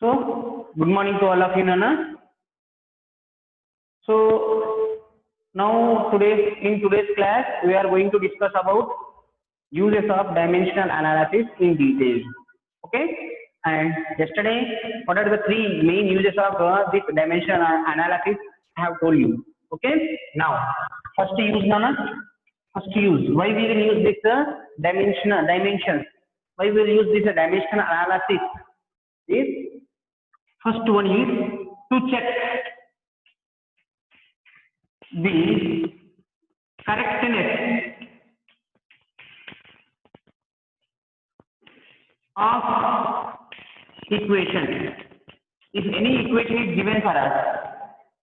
So, good morning to all of you, Nana. So, now in today's class, we are going to discuss about uses of dimensional analysis in detail. Okay? And yesterday, what are the three main uses of this dimensional analysis? I have told you. Okay? Now, first use, Nana. First use. Why we will use this dimensions? Why we will use this dimensional analysis? Is first one is to check the correctness of equation. If any equation is given for us,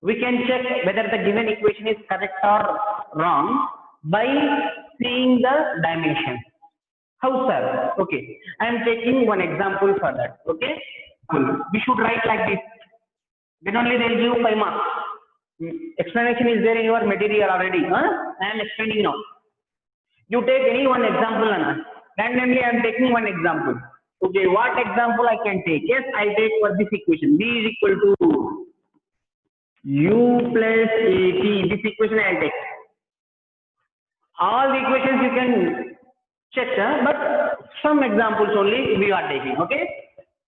we can check whether the given equation is correct or wrong by seeing the dimension. How, sir? Okay, I am taking one example for that. Okay, we should write like this. Then only they will give 5 marks. Explanation is there in your material already. I am explaining now. You take any one example, Anna. Randomly, I am taking one example. Okay, what example I can take? Yes, I take for this equation. B is equal to U plus AT. This equation I will take. All the equations you can check, but some examples only we are taking. Okay.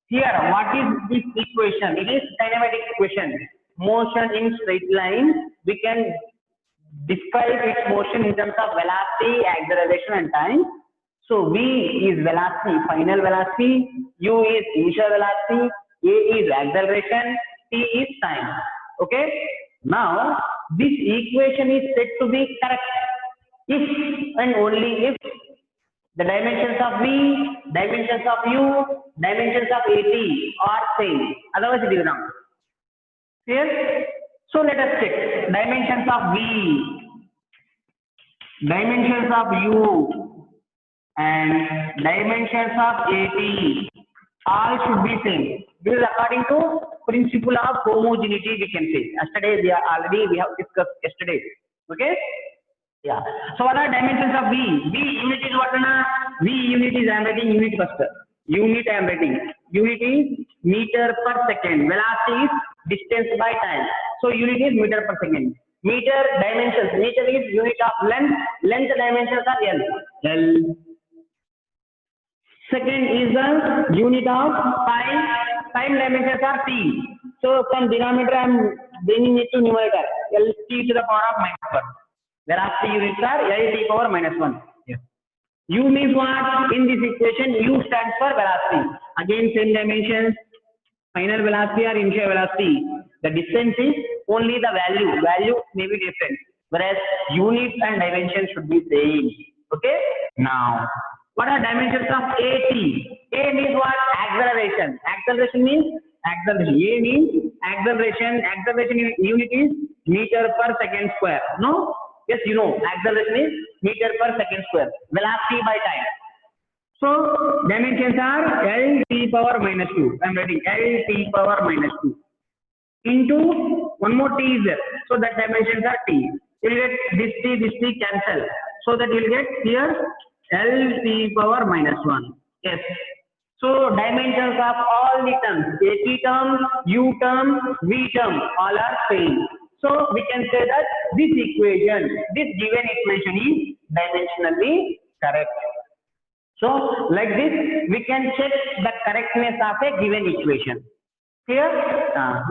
Here, what is this equation? It is kinematic equation. Motion in straight line. We can describe its motion in terms of velocity, acceleration, and time. So V is velocity, final velocity. U is initial velocity. A is acceleration. T is time. Okay. Now, this equation is said to be correct if and only if the dimensions of V, dimensions of U, dimensions of AT are same. Otherwise, it is wrong. Clear? So let us check dimensions of V, dimensions of U, and dimensions of AT. All should be same. This is according to principle of homogeneity. We can say. Yesterday we have discussed yesterday. Okay. Yeah. So what are dimensions of V? V unit is what? V unit is I am writing unit first. Unit I am writing. Unit is meter per second. Velocity is distance by time. So unit is meter per second. Meter dimensions. Meter is unit of length. Length dimensions are L. L. Second is the unit of time. Time dimensions are T. So from denominator I am bringing it to numerator. L T to the power of -1. Velocity units are L T power -1. Yes. U means what? In this equation, U stands for velocity. Again, same dimensions. Final velocity or initial velocity. The distance is only the value. Value may be different. Whereas units and dimensions should be same. Okay. Now, what are dimensions of AT? A means what? Acceleration. Acceleration means acceleration. A means acceleration. Acceleration unit is meter per second square. No? Yes, you know, acceleration is meter per second square. Velocity by time. So, dimensions are L T power -2. I am writing L T power -2. Into, one more T is there. So, that dimensions are T. You will get this T cancel. So, that you will get here L T power -1. Yes. So, dimensions of all the terms, AT term, U term, V term, all are same. So we can say that this equation, this given equation is dimensionally correct. So like this, we can check the correctness of a given equation. Clear?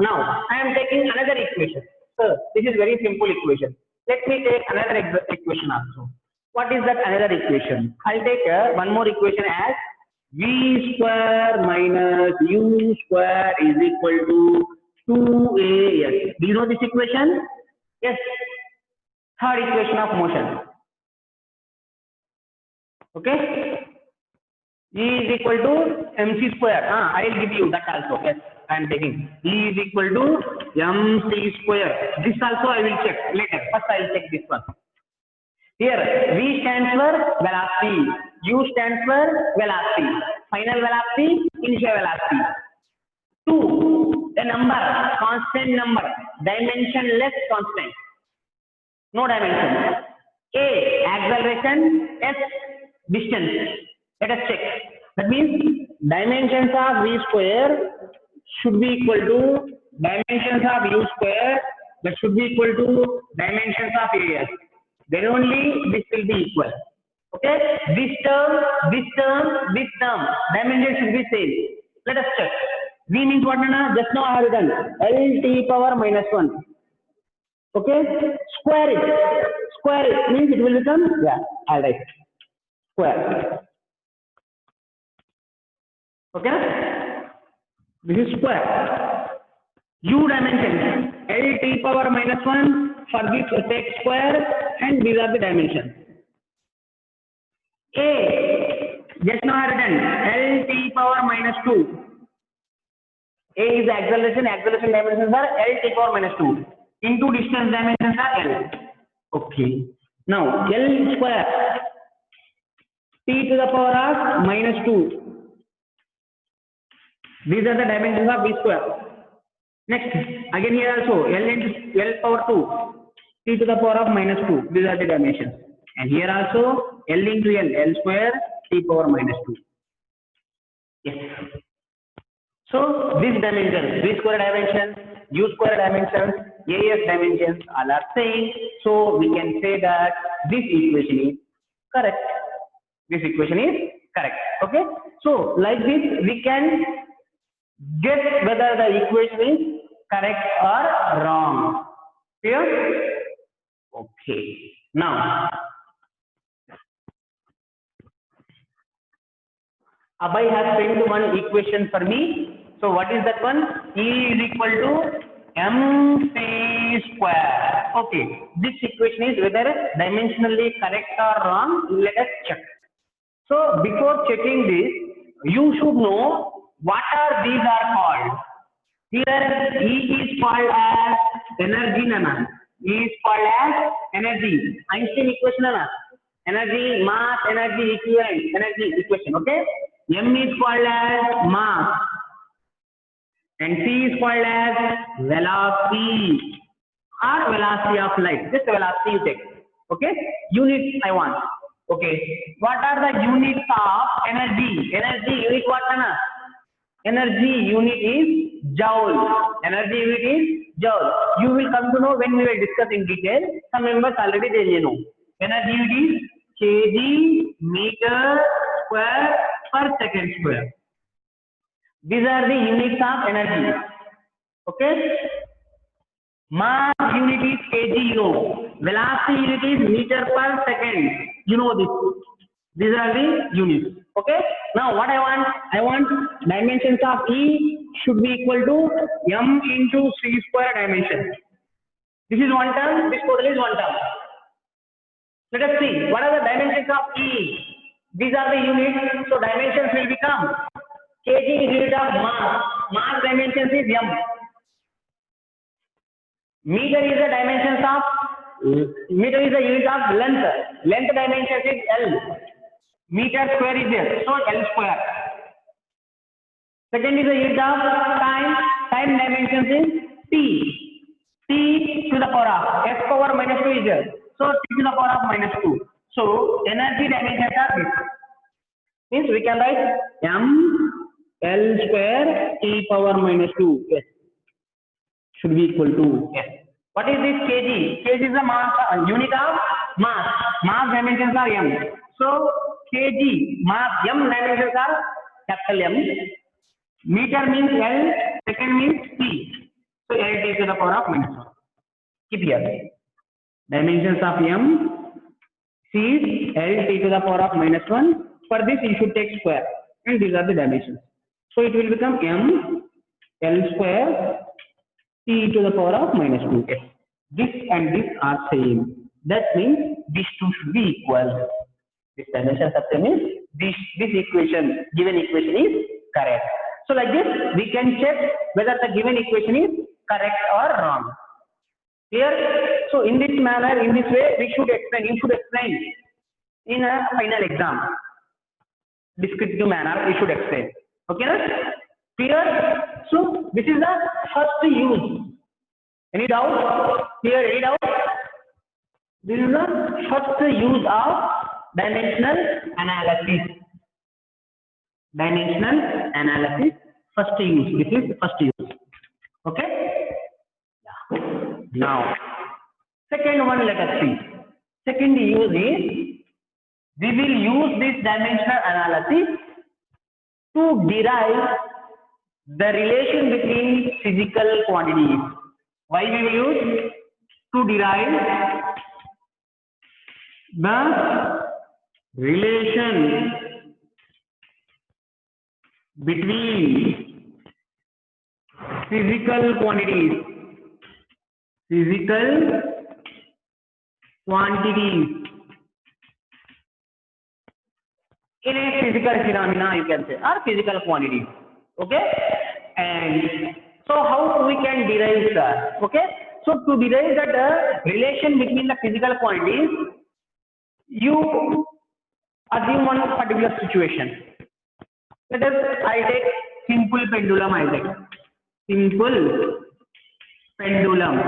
Now I am taking another equation. So this is very simple equation. Let me take another equation also. What is that another equation? I'll take one more equation as V square minus U square is equal to 2AS. Do you know this equation? Yes. Third equation of motion. Okay. E is equal to mc square. I will give you that also. Yes, I am taking. E is equal to mc square. This also I will check later. First I will check this one. Here V stands for velocity. U stands for velocity. Final velocity, initial velocity. 2. A number, constant number, dimensionless constant. No dimension. A, acceleration. S, distance. Let us check. That means dimensions of V square should be equal to dimensions of u square, that should be equal to dimensions of as. Then only this will be equal. Okay, this term, dimension should be same. Let us check. V means what, Nana? Just now I have done LT power minus 1. Okay, square it means it will become, yeah, I'll write square. Okay, this is square. U dimension LT power minus 1, for this take square, and these are the dimensions. A, just now I have written LT power minus 2. A is the acceleration dimensions are LT power minus 2 into distance dimensions are L. Okay, now L square T to the power of minus 2. These are the dimensions of V square. Next, again here also L into L power 2 T to the power of minus 2. These are the dimensions. And here also L into L square T power minus 2. Yes. So these dimensions, V square dimensions, U square dimensions, AS dimensions all are same. So we can say that this equation is correct. This equation is correct. Okay. So like this we can get whether the equation is correct or wrong. Clear? Okay. Now, Abhay has sent one equation for me. So what is that one? E is equal to mc square. Okay. This equation is whether dimensionally correct or wrong. Let us check. So before checking this, you should know what are these are called. Here E is called as energy, Nana. E is called as energy. Einstein equation, Nana. Energy, mass, energy equivalent, energy equation. Okay. M is called as mass, and C is called as velocity or velocity of light. Just velocity you take. Okay. Units I want. Okay. What are the units of energy? Energy unit what, Nana? Energy unit is joule. Energy unit is joule. You will come to know when we will discuss in detail. Some members already they know. Energy unit is kg meter square per second square. These are the units of energy. Okay. Mass unit is kg, you know. Velocity unit is meter per second. You know this. These are the units. Okay. Now what I want dimensions of E should be equal to m into c square dimension. This is one term. This total is one term. Let us see what are the dimensions of E. These are the units. So dimensions will become kg is unit of mass. Mass dimensions is m. Meter is the dimensions of meter is the unit of length. Length dimensions is L. Meter square is there, so L square. Second is the unit of time. Time dimensions is T. T to the power of S power minus 2 is there, so T to the power of minus 2. So energy dimensions are this. Means we can write M L square T power minus 2. Yes. Should be equal to yes. What is this kg? Kg is the mass, unit of mass. Mass dimensions are m. So kg mass m dimensions are capital M. Meter means L. Second means T. So L to the power of minus 1. Keep here. Dimensions of m. C is L to the power of minus 1. For this you should take square, and these are the dimensions. So it will become m L square T to the power of minus 2. Yes. This and this are same. That means these two should be equal. This dimension of same is this equation, given equation is correct. So like this, we can check whether the given equation is correct or wrong. Clear? So in this manner, in this way, we should explain. You should explain in a final exam. Descriptive manner, we should explain. Okay? Clear? So this is the first use. Any doubt? Clear? Any doubt? This is the first use of dimensional analysis. Dimensional analysis First use. This is first use. Okay. Yeah. Now, second one, let us see. Second use is, we will use this dimensional analysis to derive the relation between physical quantities. Why we will use? To derive the relation between physical quantities in a physical phenomena, you can say, or physical quantities. Okay, and so how we can derive that? Okay, so to derive that relation between the physical quantities, you assume one particular situation. Let us, I take simple pendulum. I take simple pendulum.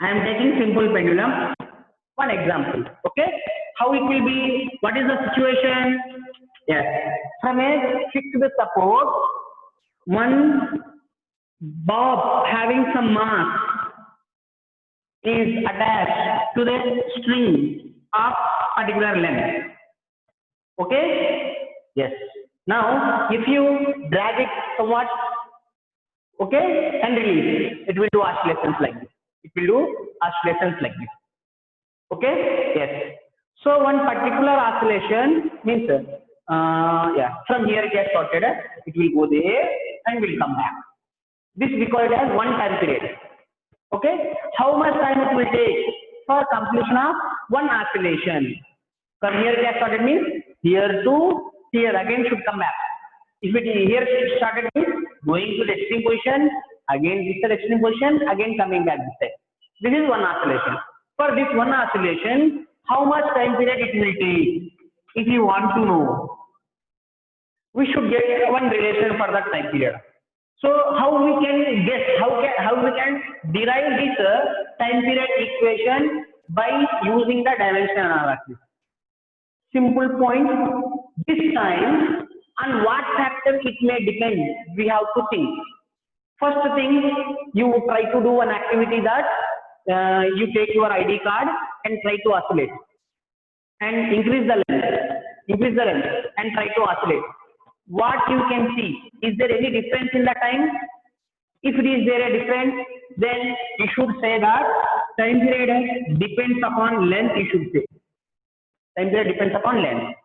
I am taking simple pendulum. One example. Okay, how it will be? What is the situation? Yes, from a fixed support, one bob having some mass is attached to the string of particular length. Okay. Yes. Now, if you drag it somewhat, okay, and release, it will do oscillations like this. It will do oscillations like this. Okay. Yes. So one particular oscillation means, yeah, from here it gets sorted. It will go there and will come back. This we call it as one time period. Okay. How much time it will take for completion of one oscillation? From here it gets sorted means here to here again should come back. If it here it started means going to the extreme position, again this is the extreme position, again coming back this side. This is one oscillation. For this one oscillation, how much time period it will take? If you want to know, we should get one relation for that time period. So how we can guess, how we can derive this time period equation by using the dimensional analysis. Simple point. This time, on what factor it may depend, we have to think. First thing, you try to do an activity that you take your ID card and try to oscillate and increase the length and try to oscillate. What you can see, is there any difference in the time? If it is there a difference, then you should say that time period depends upon length. You should say time period depends upon length.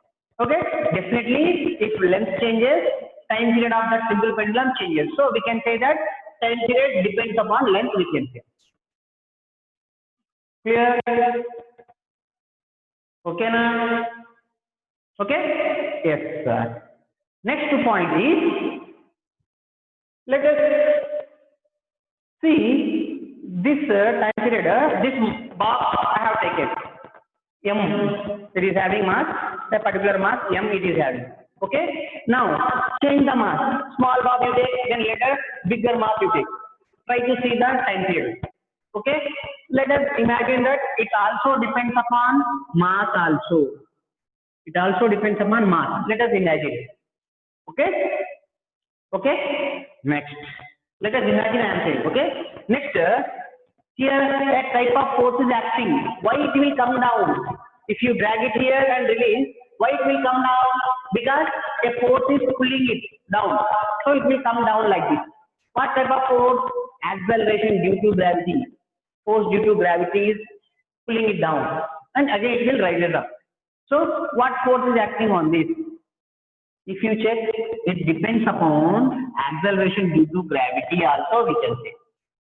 Okay, definitely if length changes, time period of that simple pendulum changes. So we can say that time period depends upon length. We can say. Clear? Okay, now. Okay. Yes, sir. Next point is, let us see this time period, this box I have taken, M, it is having mass, a particular mass, M it is having. Okay, now change the mass, small bob you take, then later bigger mass you take. Try to see the time period. Okay, let us imagine that it also depends upon mass also. It also depends upon mass. Let us imagine. Okay. Okay. Next, let us imagine I am saying. Okay. Next, here a type of force is acting. Why it will come down? If you drag it here and release, why it will come down? Because a force is pulling it down. So it will come down like this. What type of force? Acceleration due to gravity. Force due to gravity is pulling it down, and again it will rise it up. So what force is acting on this? If you check, it depends upon acceleration due to gravity also, we can say.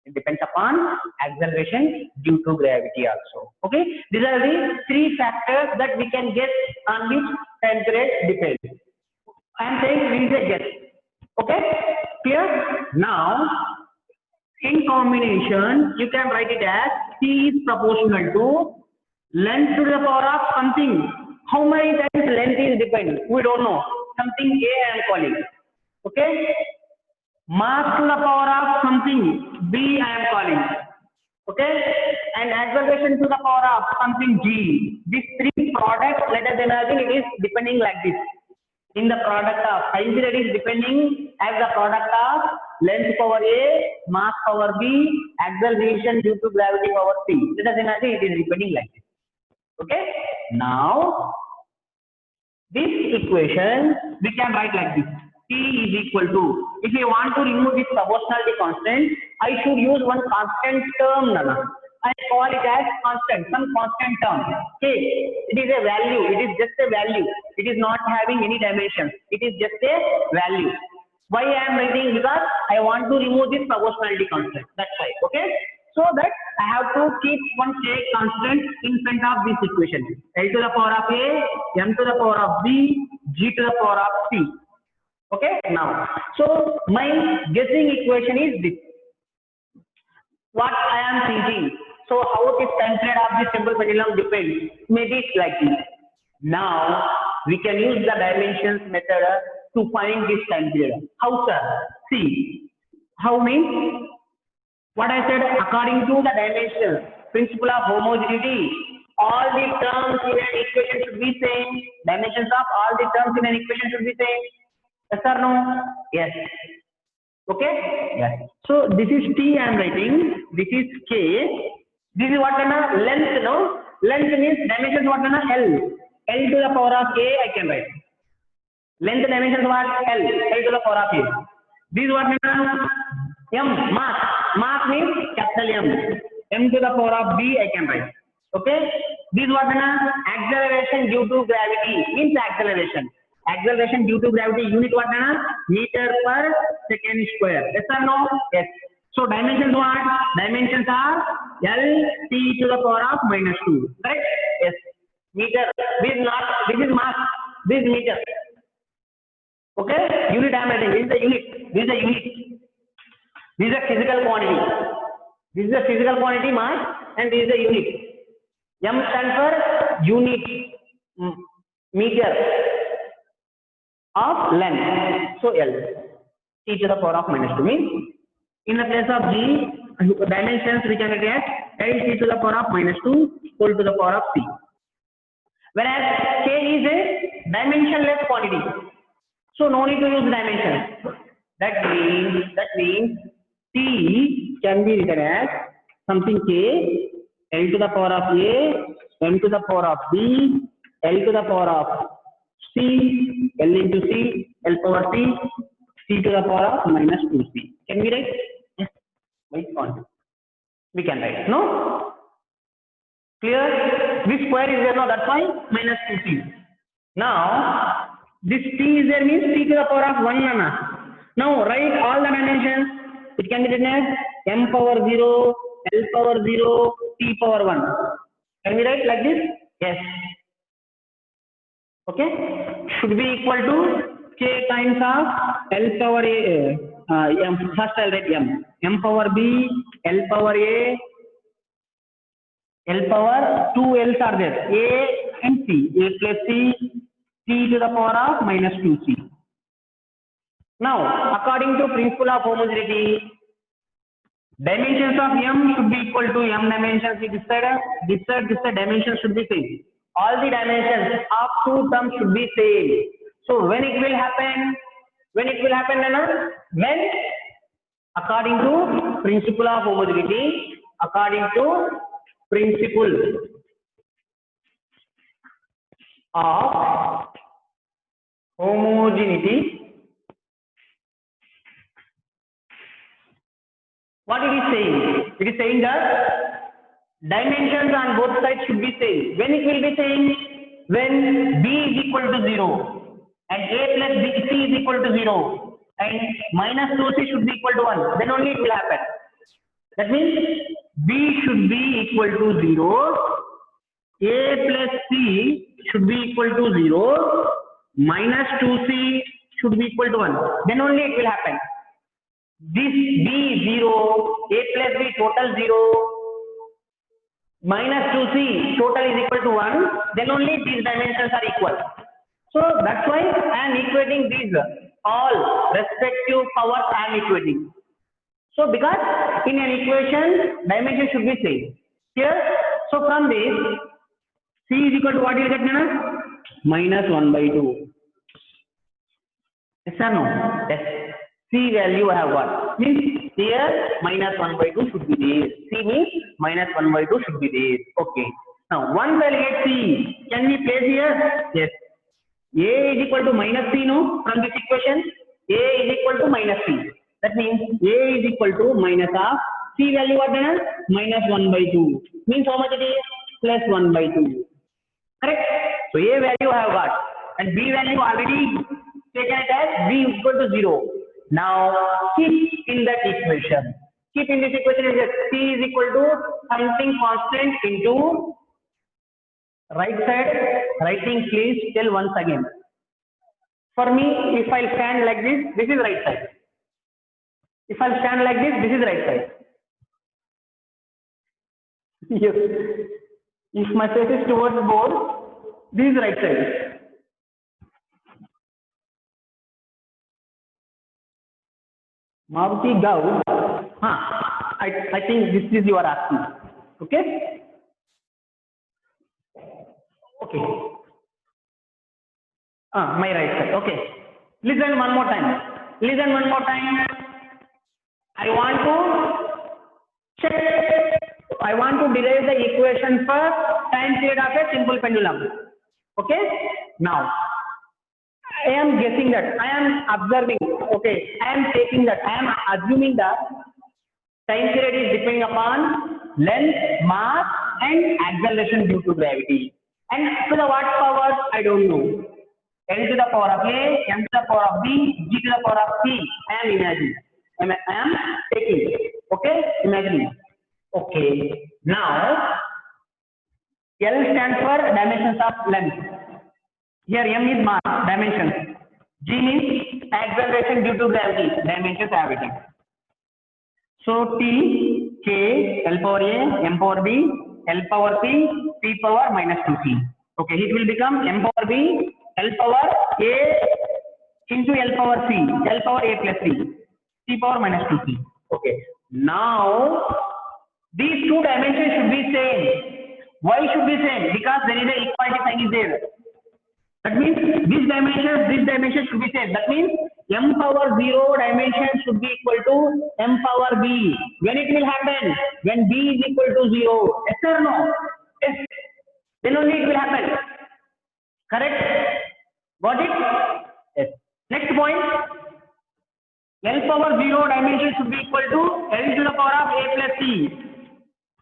It depends upon acceleration due to gravity also. Okay, these are the three factors that we can get on which time period depends. I am saying we is a guess. Okay, clear? Now, in combination, you can write it as C is proportional to length to the power of something. How many times length is dependent? We don't know. Something A I am calling. Okay. Mass to the power of something B I am calling. Okay. And acceleration to the power of something G. These three products, let us imagine it is depending like this. in the product of time period is depending as the product of length power A, mass power B, acceleration due to gravity power C. Let us imagine it is depending like this. Okay. Now this equation we can write like this. T is equal to, if you want to remove this proportionality constant, I should use one constant term, Nana. I call it as constant, some constant term. Okay, it is a value, it is just a value. It is not having any dimensions. It is just a value. Why I am writing? Because I want to remove this proportionality constant. That's why. Okay. So that I have to keep one K constant in front of this equation. L to the power of A, M to the power of B, G to the power of C. Okay. Now, so my guessing equation is this. What I am thinking. So how this time period of this simple pendulum depends. Maybe it's like this. Now we can use the dimensions method to find this time period. How, sir? See, how means what I said, according to the dimension principle of homogeneity, all the terms in an equation should be same. Dimensions of all the terms in an equation should be same. Yes or no? Yes. Okay? Yes. So this is T I am writing. This is K. This is what length, no? Length means dimensions what L. L to the power of A I can write. Length dimensions what? L. L to the power of A. This is what M. Mass. Mass means capital M. M to the power of B I can write. Okay? This is what acceleration due to gravity means acceleration. Acceleration due to gravity unit what? Meter per second square. Yes or no? Yes. So dimensions what? Dimensions are L T to the power of -2. Correct? Yes. Meter. This is not. This is mass. This is meter. Okay? Unit I am writing. This is the unit. This is the unit. This is a physical quantity. This is a physical quantity mass and this is a unit. M stands for unit meter of length. So L. T to the power of -2 means in the place of G dimensions we can get L T to the power of -2 whole to the power of C. Whereas K is a dimensionless quantity. So no need to use dimensions. That means T can be written as something K, L to the power of A, M to the power of B, L to the power of C, L into C, L power C, C to the power of -2C. Can we write? Yes. Wait on. We can write. No? Clear? This square is there now, that's why -2C. Now, this T is there means T to the power of 1 Nana. Now write all the dimensions. It can be written as M power 0, L power 0, T power 1. Can we write like this? Yes. Okay. Should be equal to K times of L power A. M. First I'll write M. M power B, L power A, L power 2 L's are there. A and C. A plus C, T to the power of -2C. Now, according to principle of homogeneity, dimensions of M should be equal to M dimensions. This side dimensions should be same. All the dimensions of two terms should be same. So when it will happen? When according to principle of homogeneity, according to principle of homogeneity, what it is saying? It is saying that dimensions on both sides should be same. When it will be same? When B is equal to 0 and A plus B, C is equal to 0 and -2C should be equal to 1. Then only it will happen. That means B should be equal to 0, A plus C should be equal to 0, -2C should be equal to 1. Then only it will happen. This B 0, A plus B total 0, -2C total is equal to 1, then only these dimensions are equal. So that's why I am equating these all respective powers I am equating. So because in an equation dimension should be same. Here, so from this C is equal to what you get, Nana? -1/2. Yes or no? Yes. C value I have got. Means here minus 1 by 2 should be there. C means minus 1 by 2 should be there. Okay. Now once I get C, can we place here? Yes. A is equal to minus C, no? From this equation, A is equal to minus C. That means A is equal to minus of C value what then? Minus 1 by 2. Means how much it is? Plus 1 by 2. Correct? So A value I have got. And B value already taken it as B is equal to 0. Now keep in that equation. Keep in this equation is that C is equal to something constant into right side, writing please tell once again. For me, if I stand like this is right side. If I stand like this is right side. Yes. If my face is towards board, this is right side. Maruti Gau. I think this is you are asking. Okay? Okay. My right side. Okay. Listen one more time. Listen one more time. I want to check. I want to derive the equation for time period of a simple pendulum. Okay. Now, I am guessing that. I am observing. Okay. I am taking that. I am assuming that time period is depending upon length, mass, and acceleration due to gravity. And to the what powers, I don't know. L to the power of A, M to the power of B, G to the power of C. I am imagining. I am taking. Okay? Imagining. Okay. Now, L stands for dimensions of length. Here M is mass, dimensions. G means acceleration due to gravity, dimensions I have written. So T, K, L power A, M power B, L power C, P power minus 2C. Okay, it will become M power B, L power A into L power C, L power A plus C, C power minus 2C. Okay, now these two dimensions should be same. Why should be same? Because there is a equality sign is there. That means this dimension should be same. That means M power 0 dimension should be equal to M power B. When it will happen? When B is equal to 0. Yes or no? Yes. Then only it will happen. Correct? Got it? Yes. Next point. L power 0 dimension should be equal to L to the power of A plus C.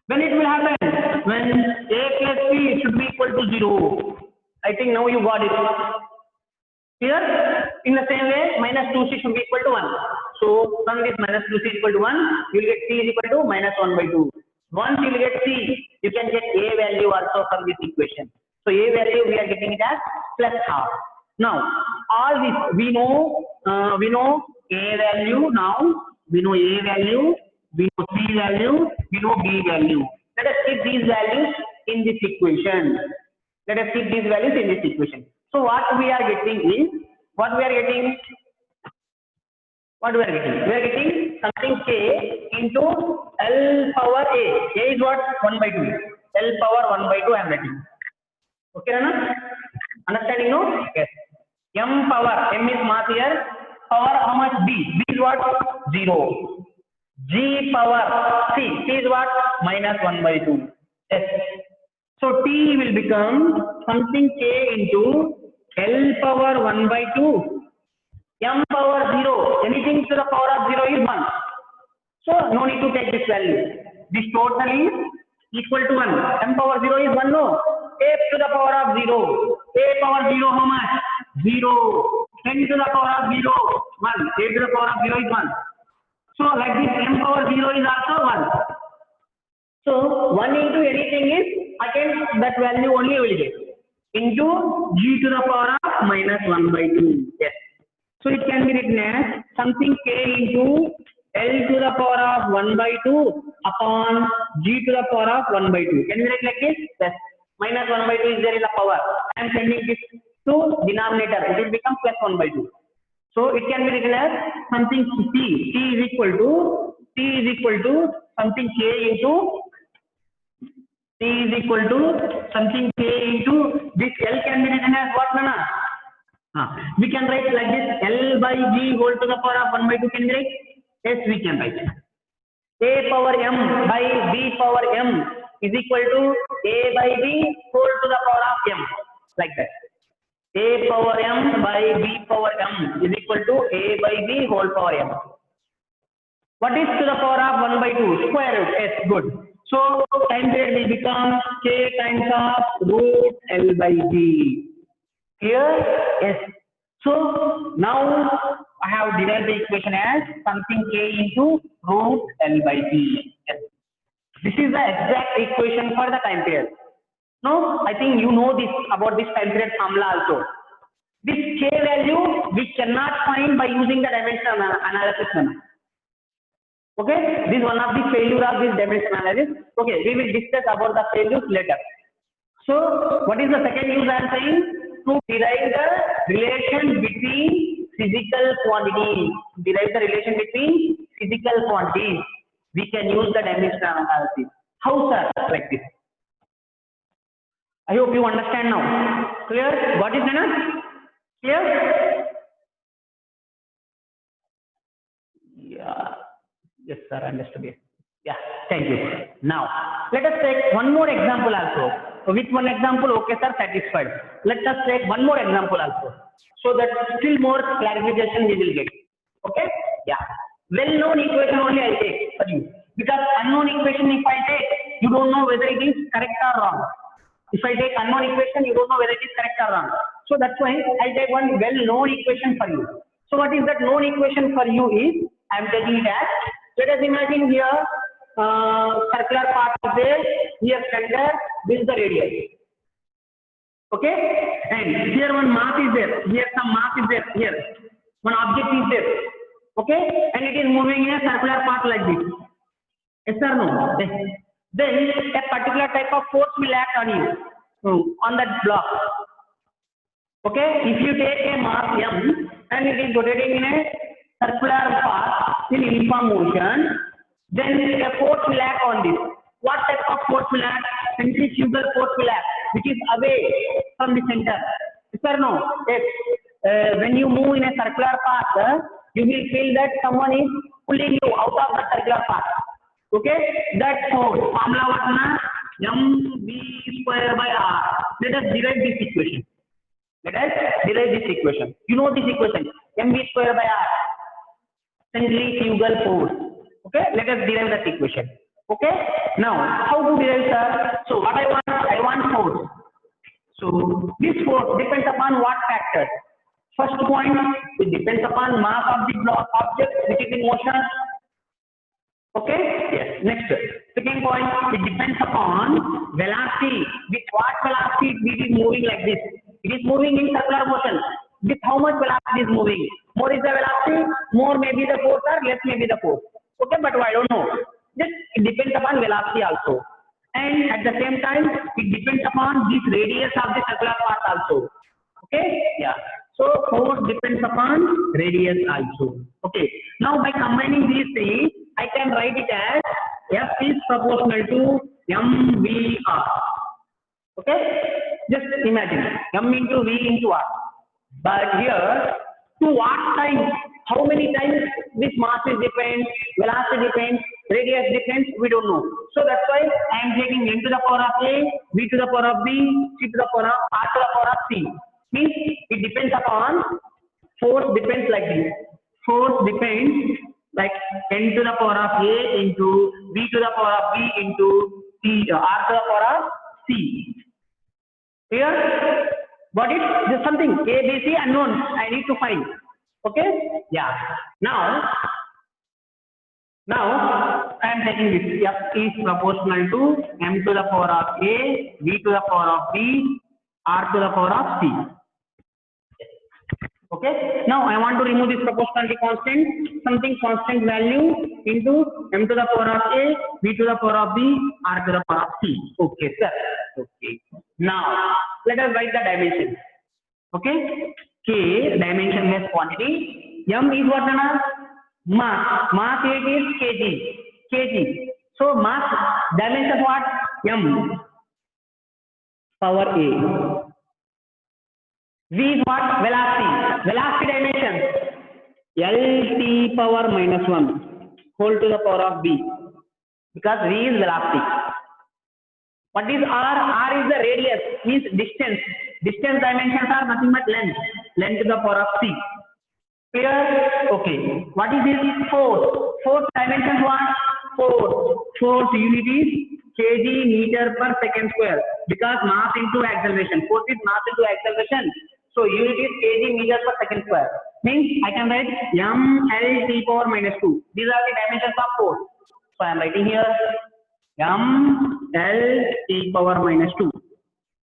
When it will happen? When A plus C should be equal to 0. I think now you got it. Here, in the same way, minus 2C should be equal to 1. So, from this minus 2C is equal to 1, you will get C is equal to minus 1 by 2. Once you will get C, you can get A value also from this equation. So, A value we are getting it as plus half. Now, all this we know A value now, we know A value, we know C value, we know B value. Let us keep these values in this equation. Let us keep these values in this equation. So what we are getting is, we are getting something K into L power A. A is what? 1 by 2. L power 1 by 2 I am writing. Okay, Rana? Understanding, no? Yes. M power, M is mass here. Power how much? B. B is what? 0. G power C. C is what? Minus 1 by 2. Yes. So T will become something K into L power 1 by 2. M power 0. Anything to the power of 0 is 1. So no need to take this value. This total is equal to 1. M power 0 is 1, no? A to the power of 0. A power 0 how much? 0. 10 to the power of 0. 1. A to the power of 0 is 1. So like this M power 0 is also 1. So 1 into anything is again that value only will get into G to the power of minus 1 by 2. Yes. So it can be written as something K into L to the power of 1 by 2 upon G to the power of 1 by 2. Can we write like this? Yes. Minus 1 by 2 is there in the power. I am sending this to denominator. It will become plus 1 by 2. So it can be written as something T. T is equal to something K into T is equal to something K into this L can be written as what, Nana? We can write like this: L by V whole to the power of 1 by 2. Can we write? Yes, we can write. A power m by B power m is equal to A by B whole to the power of m. Like that. A power m by B power m is equal to A by B whole power m. What is to the power of 1 by 2? Square root. Yes, good. So time period will become k times of root L by B. Here, yes. So now I have derived the equation as something k into root L by B. Yes. This is the exact equation for the time period. No, I think you know this about this time period formula also. This k value we cannot find by using the dimensional analysis. Okay, this is one of the failure of this dimensional analysis. Okay, we will discuss about the failures later. So, what is the second use I am saying? To derive the relation between physical quantities. Derive the relation between physical quantities. We can use the dimensional analysis. How, sir? Like this. I hope you understand now. Clear? Got it, Nana? Clear? Yeah. Yes, sir. Understood. Yes. Yeah. Thank you. Now, let us take one more example also. With one example, okay, sir, satisfied. Let us take one more example also, so that still more clarification we will get. Okay? Yeah. Well-known equation only I take for you, because unknown equation if I take, you don't know whether it is correct or wrong. If I take unknown equation, you don't know whether it is correct or wrong. So that's why I take one well-known equation for you. So what is that known equation for you is, I am taking it as, let us imagine here, circular part is there, here center, this is the radius. Okay, and here one mass is there, here some mass is there, here one object is there. Okay, and it is moving in a circular path like this. Yes or no? Then a particular type of force will act on you, on that block. Okay, if you take a mass m and it is rotating in a circular path in uniform motion, then a force will act on this. What type of force will act? Centrifugal force will act, which is away from the center. Yes or no? Yes. When you move in a circular path, you will feel that someone is pulling you out of the circular path. Okay? That force, formula what na? mv square by r. Let us derive this equation. Let us derive this equation. You know this equation. mv square by r. Centrifugal force. Okay, let us derive that equation. Okay, now how to derive, sir? So what I want force. So this force depends upon what factor? First point, it depends upon mass of the block object which is in motion. Okay, yes. Next, second point, it depends upon velocity. With what velocity it is moving like this? It is moving in circular motion. With how much velocity is moving? More is the velocity, more may be the force, or less may be the force. Okay, but I don't know. Just it depends upon velocity also. And at the same time, it depends upon this radius of the circular path also. Okay, yeah. So force depends upon radius also. Okay. Now by combining these things, I can write it as F is proportional to mvr. Okay. Just imagine m into v into r. But here, to what time, how many times this mass is depends, velocity depends, radius depends, we don't know. So that's why I am taking n to the power of a, v to the power of b, c to the power of r to the power of c. Means it depends upon, force depends like this. Force depends like n to the power of a into v to the power of b into c, r to the power of c. Here? Got it? Just something A, B, C unknown. I need to find. Okay? Yeah. Now I am taking this. F is proportional to m to the power of a, v to the power of b, r to the power of c. Okay? Now I want to remove this proportionality constant. Something constant value into m to the power of a, v to the power of b, r to the power of c. Okay, sir. Okay. Now let us write the dimension. Okay, K dimensionless quantity. M is what, Nana? Mass. Mass it is kg. So mass dimension what? M power a. V is what? Velocity. Velocity dimension. Lt power minus 1 whole to the power of V. Because V is velocity. What is R? R is the radius, means distance. Distance dimensions are nothing but length. Length to the power of C. Clear? Okay. What is this? Force. Force dimension what? Force. Force unit is kg meter per second square. Because mass into acceleration. Force is mass into acceleration. So unit is kg meter per second square. Means I can write mL t power minus 2. These are the dimensions of force. So I am writing here mL t power minus 2.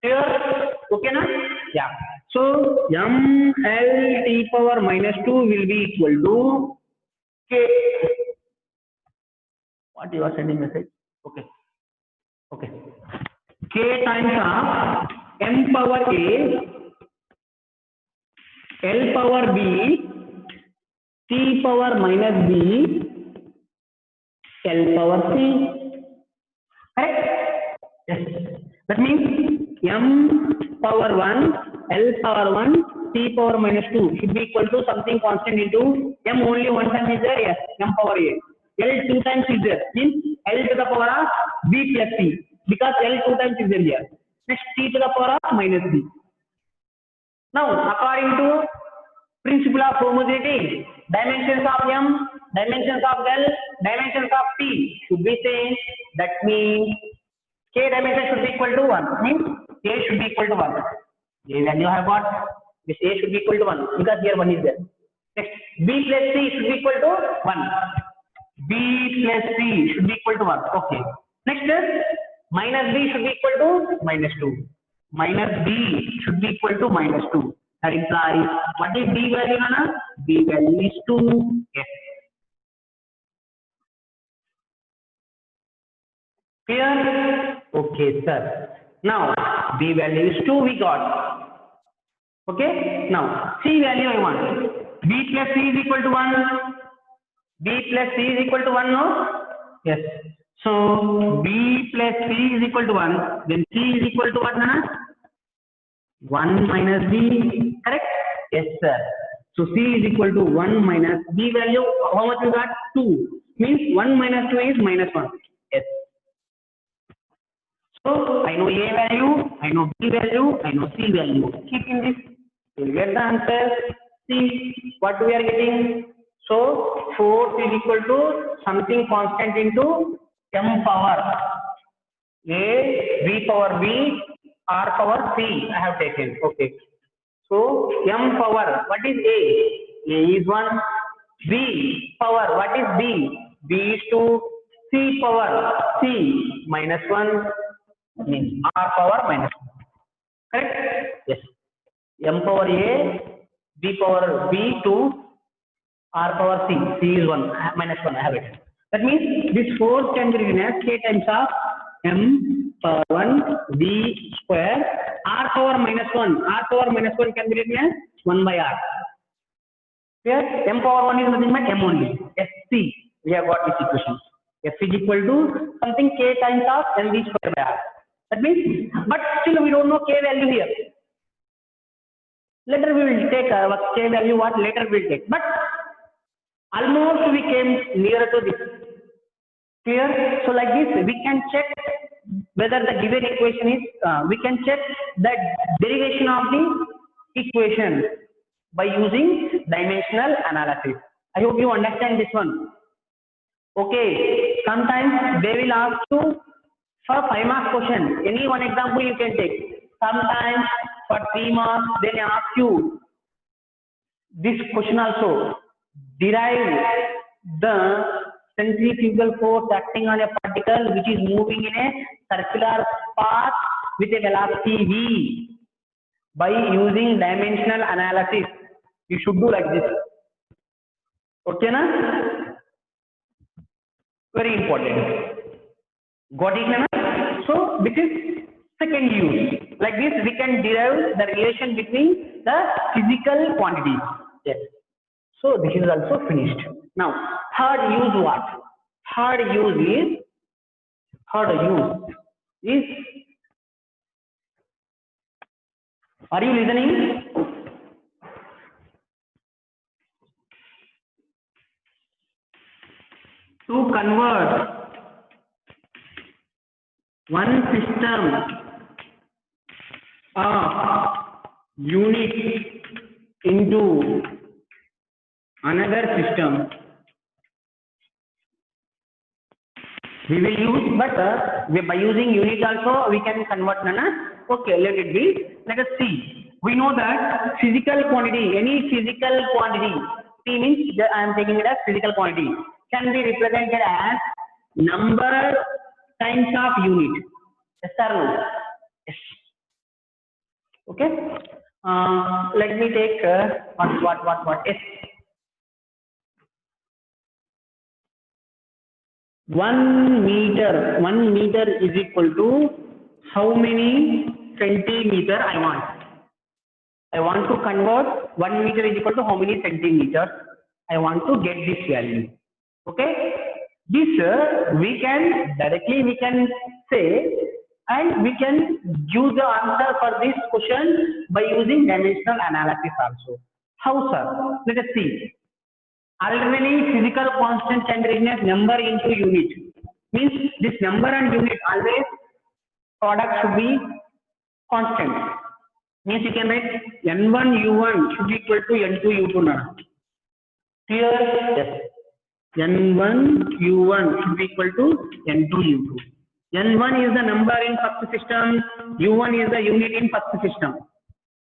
Clear? Okay na? Yeah. So mL t power minus 2 will be equal to k. What you are sending message? Okay. Okay. K times of m power a, L power b, t power minus b, L power c. Correct? Yes. That means m power 1, L power 1, t power minus 2 should be equal to something constant into m only one time is there, yes, m power a. L two times is there, means L to the power of b plus c, because L two times is there here. Next t to the power of minus b. Now according to principle of homogeneity, dimensions of m, dimensions of L, dimensions of t should be same. That means k dimension should be equal to 1. Means a should be equal to 1. A value I have got. This a should be equal to 1 because here 1 is there. Next b plus c should be equal to 1. B plus c should be equal to 1. Okay. Next minus b should be equal to minus 2. Minus b should be equal to minus 2. That implies what is b value, Nana? B value is 2. Yes. Clear? Okay, sir. Now b value is 2 we got. Okay. Now c value I want. B plus c is equal to 1. B plus c is equal to 1, no? Yes. So b plus c is equal to 1. Then c is equal to what, Nana? 1 minus b. Correct? Yes, sir. So c is equal to 1 minus b value. How much you got? 2. Means 1 minus 2 is minus 1. Yes. So I know a value, I know b value, I know c value. Keep in this. You will get the answer. See what we are getting. So force is equal to something constant into m power a, v power b, r power c. I have taken. Okay. So m power, what is a? A is 1. B power, what is b? B is 2. C power, c minus 1 means r power minus 1. Correct? Yes. M power a, b power b 2, r power c. C is 1 minus 1. I have it. That means this force can be written as k times of m power 1 b square r power minus 1. R power minus 1 can be written as 1 by r. Here m power 1 is nothing but m only. Fc. We have got this equation. F is equal to something k times of mv square by r. That means, but still we don't know k value here. Later we will take k value what later we will take. But almost we came nearer to this. Clear? So like this we can check whether the given equation is, we can check the derivation of the equation by using dimensional analysis. I hope you understand this one. Okay. Sometimes they will ask you for 5 marks question. Any one example you can take. Sometimes for 3 marks they ask you this question also. Derive the centrifugal force acting on a particle which is moving in a circular path with a velocity v by using dimensional analysis. You should do like this. Okay, na? Very important. Got it, na? So this is second use. Like this, we can derive the relation between the physical quantities. Yes. So this is also finished. Now, third use what? Third use is, are you listening? to convert one system of unit into another system, we will use, but by using unit also we can convert nana. Okay, let it be. Let us see. We know that physical quantity, any physical quantity, P means I am taking it as physical quantity, can be represented as number times of unit. Yes or no? Yes. Okay. Let me take what? Yes. 1 meter. 1 meter is equal to how many centimeter I want? I want to convert 1 meter is equal to how many centimeters. I want to get this value. Okay. This we can directly say, and we can use the answer for this question by using dimensional analysis also. How, sir? Let us see. Already physical constant can be written as number into unit. Means this number and unit always product should be constant. Means you can write N1 U1 should be equal to N2 U2 now. Clear? Yes. N1 U1 should be equal to N2 U2. N1 is the number in first system, U1 is the unit in first system.